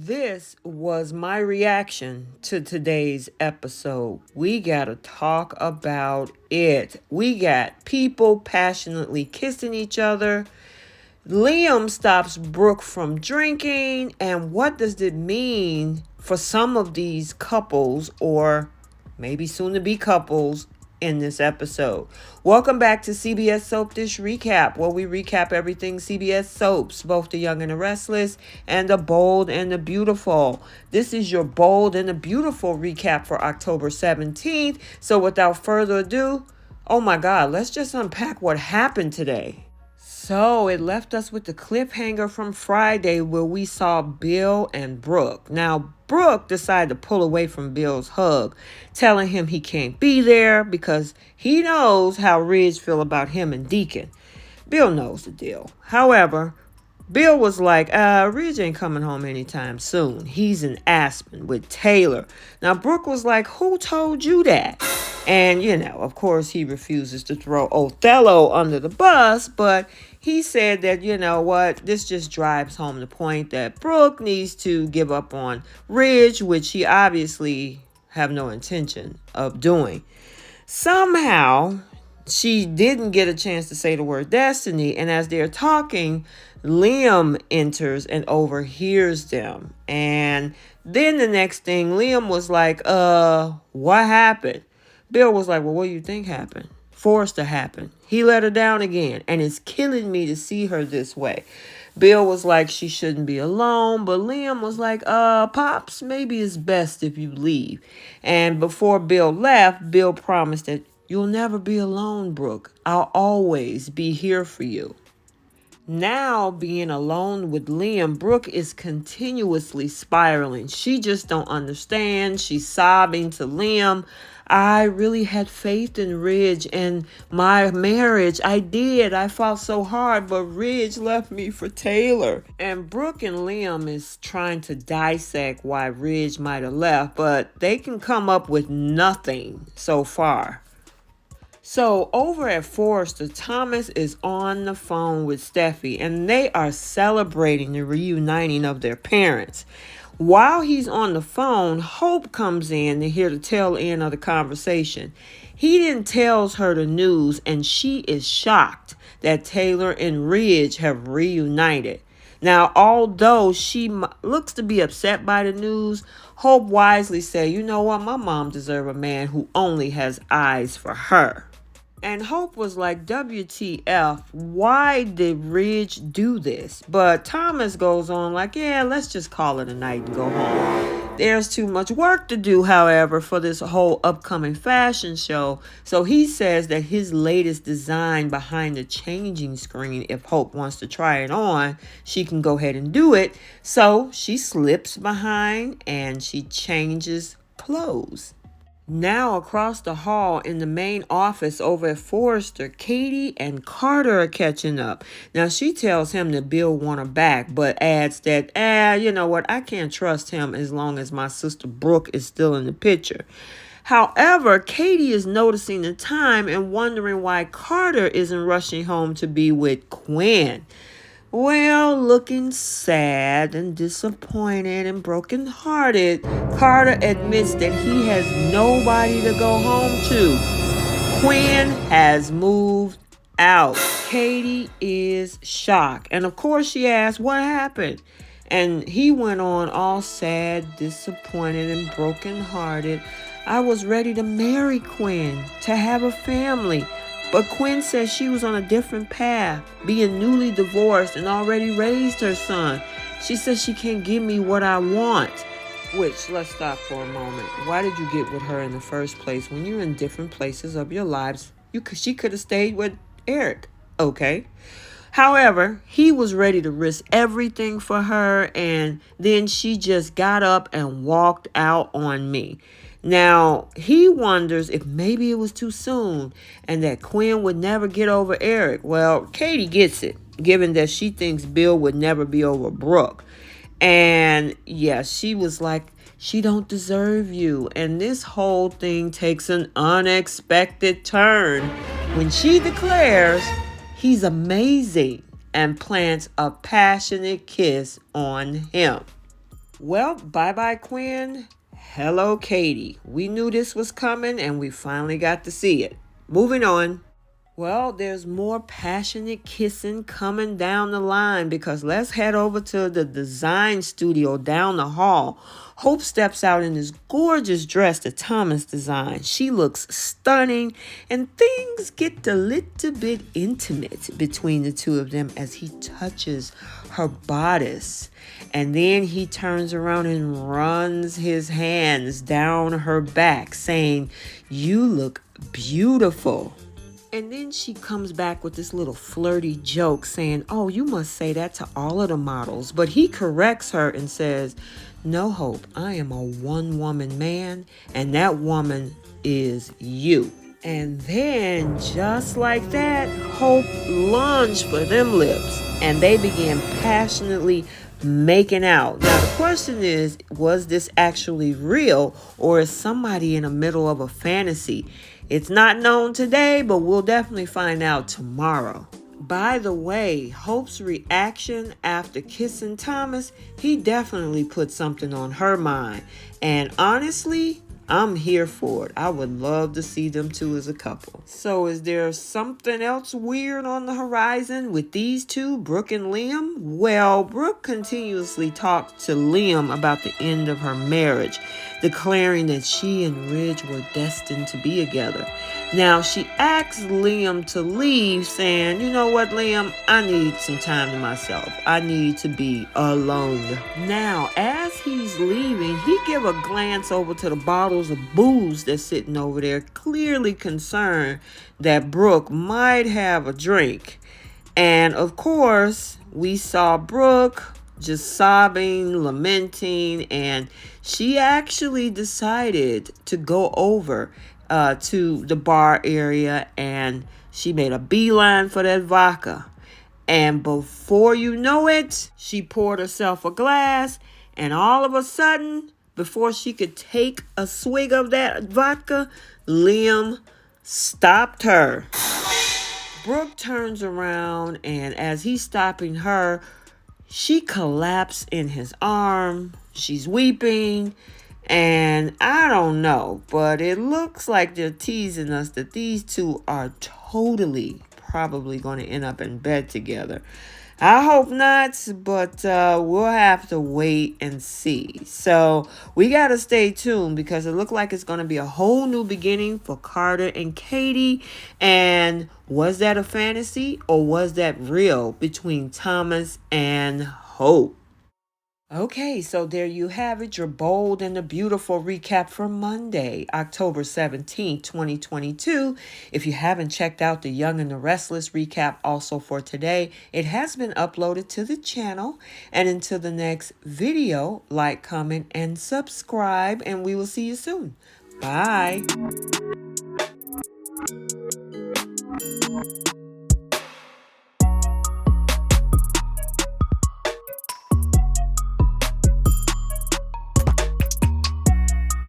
This was my reaction to today's episode. We got to talk about it. We got people passionately kissing each other. Liam stops Brooke from drinking. And what does it mean for some of these couples, or maybe soon to be couples, in this episode? Welcome back to CBS Soap Dish Recap, where we recap everything CBS soaps, both the young and the restless, and the bold and the beautiful. This is your bold and the beautiful recap for October 17th. So without further ado, oh my God, let's just unpack what happened today. So it left us with the cliffhanger from Friday where we saw Bill and Brooke. Now, Brooke decided to pull away from Bill's hug, telling him he can't be there because he knows how Ridge feel about him and Deacon. Bill knows the deal. However, Bill was like, Ridge ain't coming home anytime soon. He's in Aspen with Taylor. Now, Brooke was like, who told you that? And, of course, he refuses to throw Othello under the bus, but he said that, this just drives home the point that Brooke needs to give up on Ridge, which he obviously have no intention of doing. Somehow, she didn't get a chance to say the word destiny, and as they're talking, Liam enters and overhears them. And then the next thing, Liam was like, what happened? Bill was like, well, what do you think happened? Forrester happened. He let her down again, and it's killing me to see her this way. Bill was like, she shouldn't be alone, but Liam was like, Pops, maybe it's best if you leave. And before Bill left, Bill promised that you'll never be alone, Brooke. I'll always be here for you. Now, being alone with Liam, Brooke is continuously spiraling. She just don't understand. She's sobbing to Liam. I really had faith in Ridge and my marriage. I did. I fought so hard, but Ridge left me for Taylor. And Brooke and Liam is trying to dissect why Ridge might have left, but they can come up with nothing so far. So over at Forrester, Thomas is on the phone with Steffi, and they are celebrating the reuniting of their parents. While he's on the phone, Hope comes in to hear the tail end of the conversation. He then tells her the news, and she is shocked that Taylor and Ridge have reunited. Now, although she looks to be upset by the news, Hope wisely says, you know what, my mom deserves a man who only has eyes for her. And Hope was like, WTF, why did Ridge do this? But Thomas goes on like, yeah, let's just call it a night and go home. There's too much work to do, however, for this whole upcoming fashion show. So he says that his latest design behind the changing screen, if Hope wants to try it on, she can go ahead and do it. So she slips behind and she changes clothes. Now across the hall in the main office over at Forrester, Katie and Carter are catching up. Now she tells him that Bill want her back, but adds that, you know what, I can't trust him as long as my sister Brooke is still in the picture. However, Katie is noticing the time and wondering why Carter isn't rushing home to be with Quinn. Well, looking sad and disappointed and brokenhearted, Carter admits that he has nobody to go home to. Quinn has moved out. Katie is shocked. And of course she asks, what happened? And he went on all sad, disappointed, and brokenhearted. I was ready to marry Quinn, to have a family. But Quinn says she was on a different path, being newly divorced and already raised her son. She says she can't give me what I want. Which, let's stop for a moment. Why did you get with her in the first place when you're in different places of your lives? She could have stayed with Eric, okay? However, he was ready to risk everything for her, and then she just got up and walked out on me. Now, he wonders if maybe it was too soon and that Quinn would never get over Eric. Well, Katie gets it, given that she thinks Bill would never be over Brooke. And yeah, she was like, she don't deserve you. And this whole thing takes an unexpected turn when she declares he's amazing and plants a passionate kiss on him. Well, bye-bye, Quinn. Hello, Katie. We knew this was coming and we finally got to see it. Moving on. Well, there's more passionate kissing coming down the line because let's head over to the design studio down the hall. Hope steps out in this gorgeous dress that Thomas designed. She looks stunning, and things get a little bit intimate between the two of them as he touches her bodice. And then he turns around and runs his hands down her back, saying, "You look beautiful." And then she comes back with this little flirty joke saying, "Oh, you must say that to all of the models." But he corrects her and says, "No, Hope, I am a one-woman man, and that woman is you." And then, just like that, Hope lunged for them lips, and they began passionately making out. Now, the question is, was this actually real, or is somebody in the middle of a fantasy? It's not known today, but we'll definitely find out tomorrow. By the way, Hope's reaction after kissing Thomas, he definitely put something on her mind. And honestly, I'm here for it. I would love to see them two as a couple. So is there something else weird on the horizon with these two, Brooke and Liam? Well, Brooke continuously talks to Liam about the end of her marriage, declaring that she and Ridge were destined to be together. Now, she asks Liam to leave, saying, "You know what, Liam? I need some time to myself. I need to be alone." Now, as he's leaving, he give a glance over to the bottles of booze that's sitting over there, clearly concerned that Brooke might have a drink. And of course, we saw Brooke just sobbing, lamenting, and she actually decided to go over to the bar area, and she made a beeline for that vodka. And before you know it, she poured herself a glass, and all of a sudden, before she could take a swig of that vodka, Liam stopped her. Brooke turns around, and as he's stopping her, she collapsed in his arm. She's weeping. And I don't know, but it looks like they're teasing us that these two are totally probably going to end up in bed together. I hope not, but we'll have to wait and see. So we got to stay tuned because it looks like it's going to be a whole new beginning for Carter and Katie. And was that a fantasy or was that real between Thomas and Hope? Okay, so there you have it, your bold and the beautiful recap for Monday, October 17th, 2022. If you haven't checked out the Young and the Restless recap also for today, it has been uploaded to the channel. And until the next video, like, comment, and subscribe, and we will see you soon. Bye.